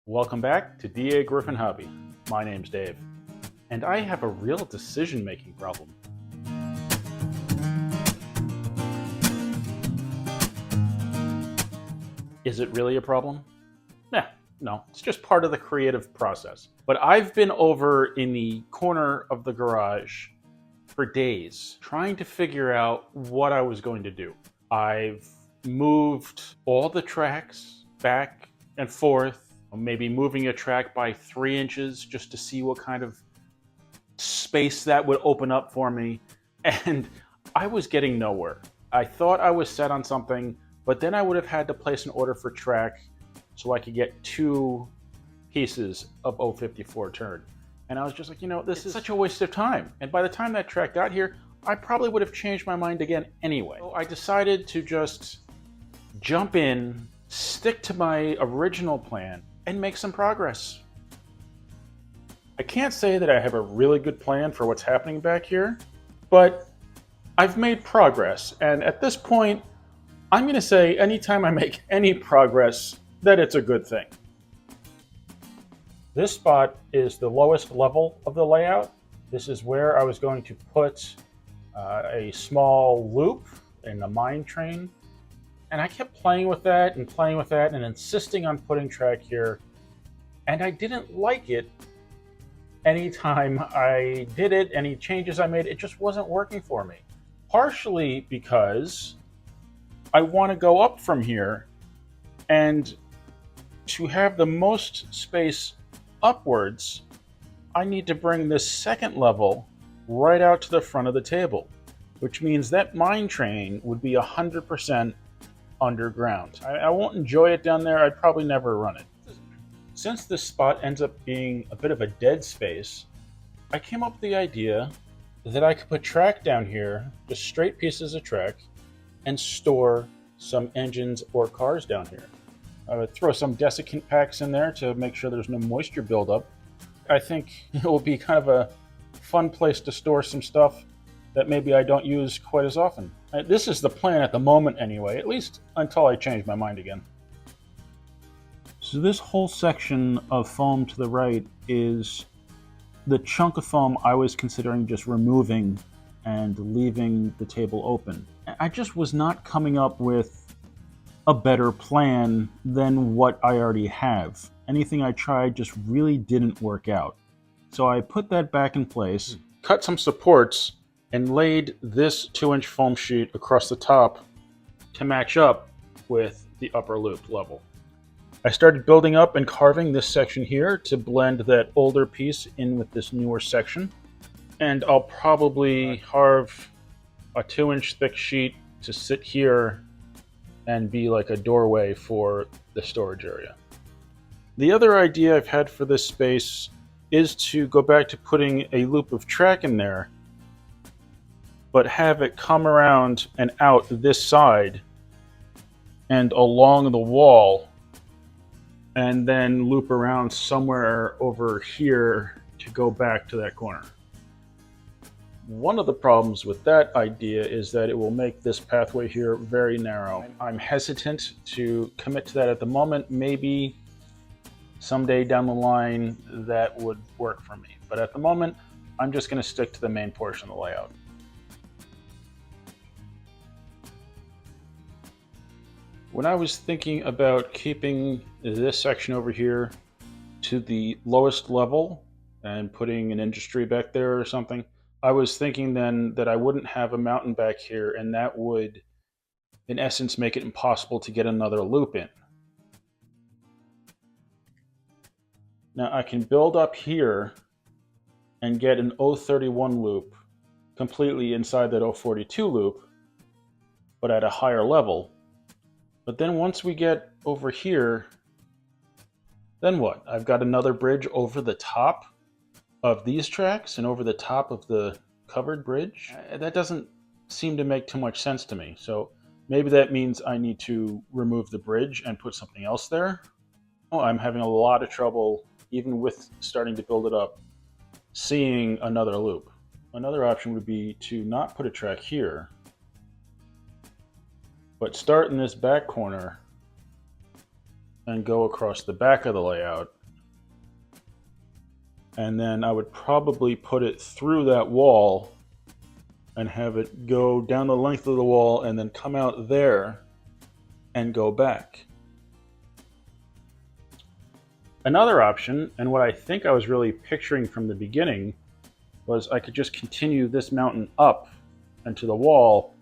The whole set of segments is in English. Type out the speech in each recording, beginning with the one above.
Welcome back to Dagryffyn Hobby. My name's Dave, and I have a real decision-making problem. Is it really a problem? No, it's just part of the creative process. But I've been over in the corner of the garage for days trying to figure out what I was going to do. I've moved all the tracks back and forth, maybe moving a track by 3 inches just to see what kind of space that would open up for me. And I was getting nowhere. I thought I was set on something, but then I would have had to place an order for track so I could get 2 pieces of 054 turn. And I was just like, this is such a waste of time. And by the time that track got here, I probably would have changed my mind again anyway. So I decided to just jump in, stick to my original plan, and make some progress. I can't say that I have a really good plan for what's happening back here, but I've made progress. And at this point, I'm going to say anytime I make any progress, that it's a good thing. This spot is the lowest level of the layout. This is where I was going to put a small loop in a mine train. And I kept playing with that and insisting on putting track here. And I didn't like it. Anytime I did it, any changes I made, it just wasn't working for me. Partially because I want to go up from here, and to have the most space upwards, I need to bring this second level right out to the front of the table, which means that mine train would be 100% underground. I won't enjoy it down there. I'd probably never run it. Since this spot ends up being a bit of a dead space, I came up with the idea that I could put track down here, just straight pieces of track, and store some engines or cars down here. I would throw some desiccant packs in there to make sure there's no moisture buildup. I think it will be kind of a fun place to store some stuff that maybe I don't use quite as often. This is the plan at the moment anyway, at least until I change my mind again. So this whole section of foam to the right is the chunk of foam I was considering just removing and leaving the table open. I just was not coming up with a better plan than what I already have. Anything I tried just really didn't work out. So I put that back in place, cut some supports, and laid this 2-inch foam sheet across the top to match up with the upper loop level. I started building up and carving this section here to blend that older piece in with this newer section. And I'll probably carve a 2-inch thick sheet to sit here and be like a doorway for the storage area. The other idea I've had for this space is to go back to putting a loop of track in there, but have it come around and out this side and along the wall, and then loop around somewhere over here to go back to that corner. One of the problems with that idea is that it will make this pathway here very narrow. I'm hesitant to commit to that at the moment. Maybe someday down the line that would work for me. But at the moment, I'm just going to stick to the main portion of the layout. When I was thinking about keeping this section over here to the lowest level and putting an industry back there or something, I was thinking then that I wouldn't have a mountain back here, and that would, in essence, make it impossible to get another loop in. Now I can build up here and get an 031 loop completely inside that 042 loop, but at a higher level. But then once we get over here, then what? I've got another bridge over the top of these tracks and over the top of the covered bridge. That doesn't seem to make too much sense to me. So maybe that means I need to remove the bridge and put something else there. Oh, I'm having a lot of trouble, even with starting to build it up, seeing another loop. Another option would be to not put a track here, but start in this back corner and go across the back of the layout. And then I would probably put it through that wall and have it go down the length of the wall and then come out there and go back. Another option, and what I think I was really picturing from the beginning, was I could just continue this mountain up into the wall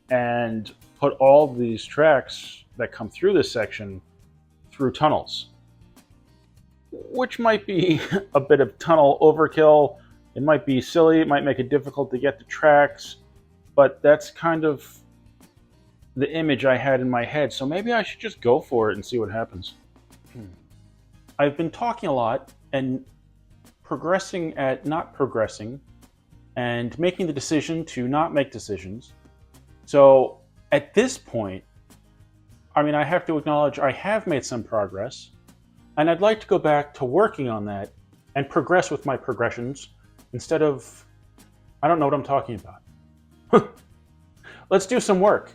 and put all these tracks that come through this section through tunnels, which might be a bit of tunnel overkill. It might be silly, it might make it difficult to get the tracks, but that's kind of the image I had in my head, so maybe I should just go for it and see what happens. I've been talking a lot and progressing at not progressing and making the decision to not make decisions. So at this point, I have to acknowledge I have made some progress, and I'd like to go back to working on that and progress with my progressions instead of, I don't know what I'm talking about. Let's do some work.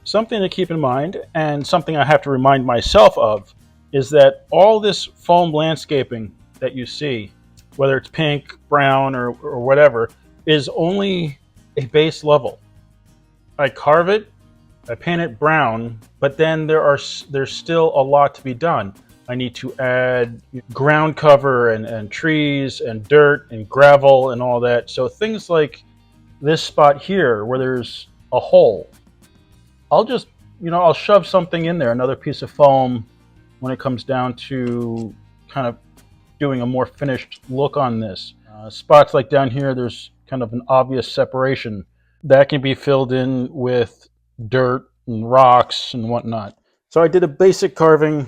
Something to keep in mind, and something I have to remind myself of, is that all this foam landscaping that you see, whether it's pink, brown, or whatever, is only a base level. I carve it, I paint it brown, but then there's still a lot to be done. I need to add ground cover and trees and dirt and gravel and all that. So things like this spot here where there's a hole, I'll just, I'll shove something in there, another piece of foam, when it comes down to kind of doing a more finished look on this. Spots like down here, there's kind of an obvious separation. That can be filled in with dirt and rocks and whatnot. So I did a basic carving,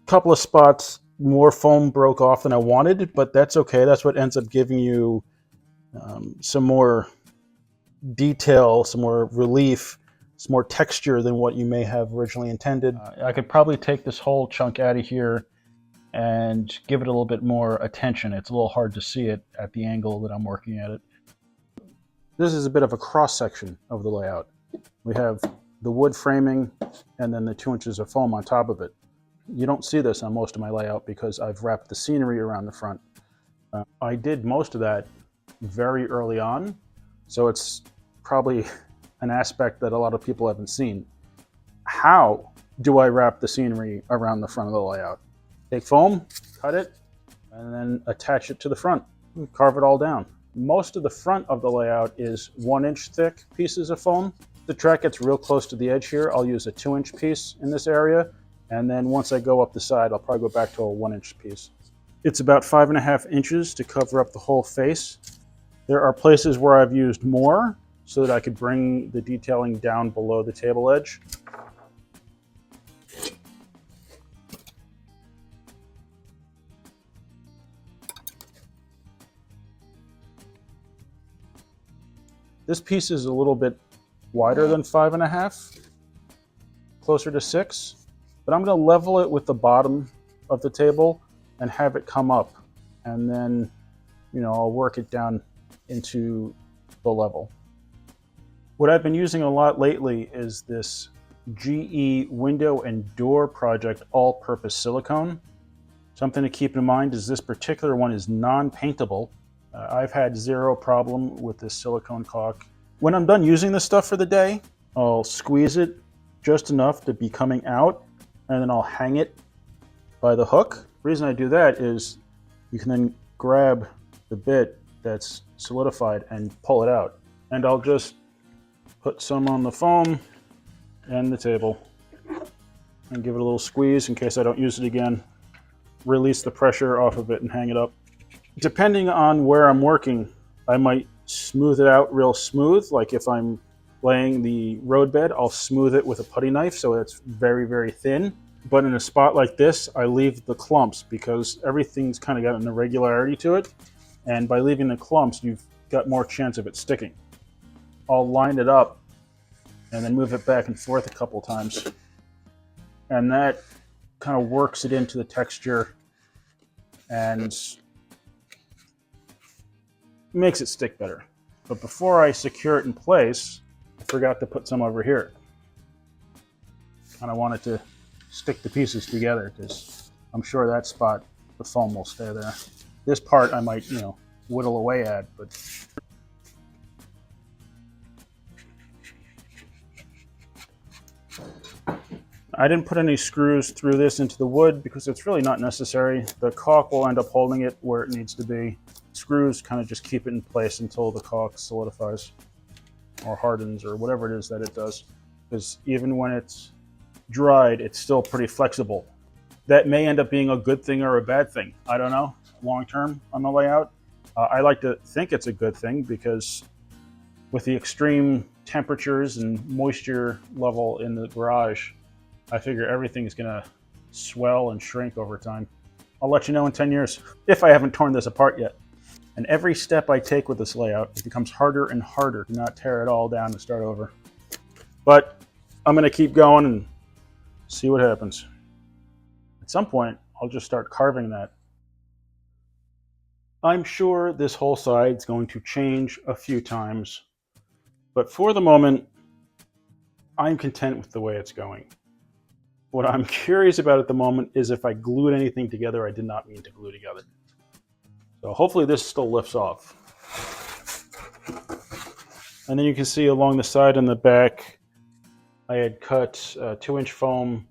couple of spots, more foam broke off than I wanted, but that's okay. That's what ends up giving you some more detail, some more relief, some more texture than what you may have originally intended. I could probably take this whole chunk out of here and give it a little bit more attention. It's a little hard to see it at the angle that I'm working at it. This is a bit of a cross section of the layout. We have the wood framing and then the 2 inches of foam on top of it. You don't see this on most of my layout because I've wrapped the scenery around the front. I did most of that very early on, so it's probably an aspect that a lot of people haven't seen. How do I wrap the scenery around the front of the layout? Take foam, cut it, and then attach it to the front. Carve it all down. Most of the front of the layout is 1 inch thick pieces of foam. If the track gets real close to the edge here, I'll use a 2 inch piece in this area. And then once I go up the side, I'll probably go back to a 1 inch piece. It's about 5.5 inches to cover up the whole face. There are places where I've used more so that I could bring the detailing down below the table edge. This piece is a little bit wider than 5.5, closer to 6, but I'm going to level it with the bottom of the table and have it come up, and then, I'll work it down into the level. What I've been using a lot lately is this GE window and door project all-purpose silicone. Something to keep in mind is this particular one is non-paintable. I've had zero problem with this silicone caulk. When I'm done using this stuff for the day, I'll squeeze it just enough to be coming out, and then I'll hang it by the hook. The reason I do that is you can then grab the bit that's solidified and pull it out. And I'll just put some on the foam and the table and give it a little squeeze in case I don't use it again. Release the pressure off of it and hang it up. Depending on where I'm working, I might smooth it out real smooth. Like if I'm laying the road bed, I'll smooth it with a putty knife so it's very, very thin. But in a spot like this, I leave the clumps because everything's kind of got an irregularity to it. And by leaving the clumps, you've got more chance of it sticking. I'll line it up and then move it back and forth a couple times. And that kind of works it into the texture and makes it stick better. But before I secure it in place, I forgot to put some over here. And I wanted to stick the pieces together because I'm sure that spot, the foam will stay there. This part I might, whittle away at, but I didn't put any screws through this into the wood because it's really not necessary. The caulk will end up holding it where it needs to be. Screws kind of just keep it in place until the caulk solidifies or hardens or whatever it is that it does. Because even when it's dried, it's still pretty flexible. That may end up being a good thing or a bad thing. I don't know, long term on the layout. I like to think it's a good thing because with the extreme temperatures and moisture level in the garage, I figure everything's gonna swell and shrink over time. I'll let you know in 10 years if I haven't torn this apart yet. And every step I take with this layout, it becomes harder and harder to not tear it all down and start over. But I'm gonna keep going and see what happens. At some point, I'll just start carving that. I'm sure this whole side's going to change a few times, but for the moment, I'm content with the way it's going. What I'm curious about at the moment is if I glued anything together I did not mean to glue together. So hopefully this still lifts off. And then you can see along the side and the back, I had cut 2-inch foam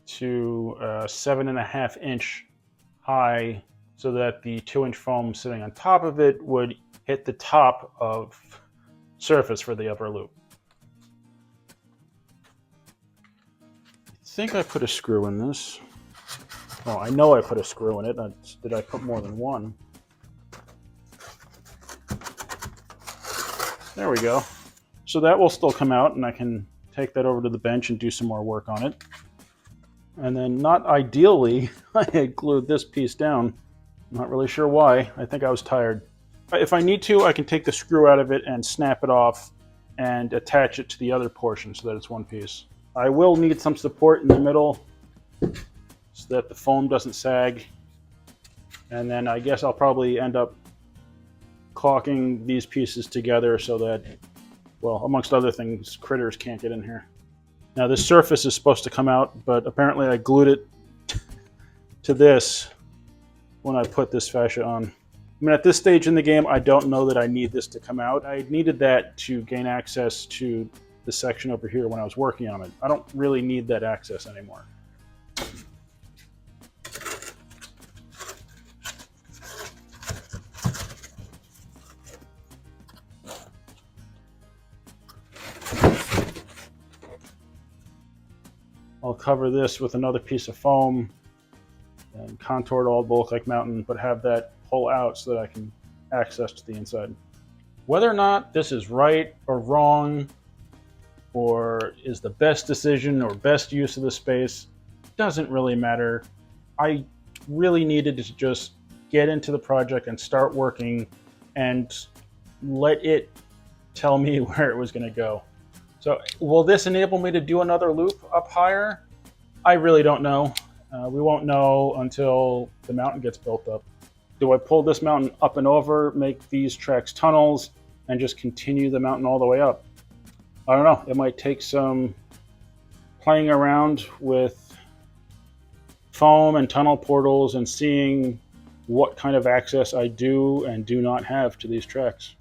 to 7.5-inch high so that the 2-inch foam sitting on top of it would hit the top of surface for the upper loop. I think I put a screw in this. Oh, I know I put a screw in it. Did I put more than one? There we go. So that will still come out and I can take that over to the bench and do some more work on it. And then not ideally, I had glued this piece down. Not really sure why. I think I was tired. If I need to, I can take the screw out of it and snap it off and attach it to the other portion so that it's one piece. I will need some support in the middle so that the foam doesn't sag. And then I guess I'll probably end up caulking these pieces together so that, well, amongst other things, critters can't get in here. Now this surface is supposed to come out, but apparently I glued it to this when I put this fascia on. I mean, at this stage in the game, I don't know that I need this to come out. I needed that to gain access to the section over here when I was working on it. I don't really need that access anymore. I'll cover this with another piece of foam and contour it all to look like mountain, but have that pull out so that I can access to the inside. Whether or not this is right or wrong, or is the best decision or best use of the space, doesn't really matter. I really needed to just get into the project and start working and let it tell me where it was going to go. So will this enable me to do another loop up higher? I really don't know. We won't know until the mountain gets built up. Do I pull this mountain up and over, make these tracks tunnels, and just continue the mountain all the way up? I don't know, it might take some playing around with foam and tunnel portals and seeing what kind of access I do and do not have to these tracks.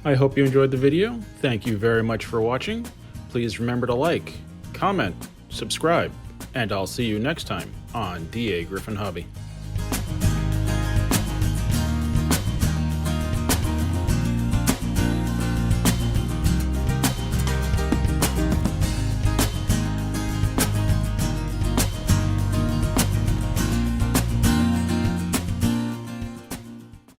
I hope you enjoyed the video. Thank you very much for watching. Please remember to like, comment, subscribe, and I'll see you next time on Dagryffyn Hobby.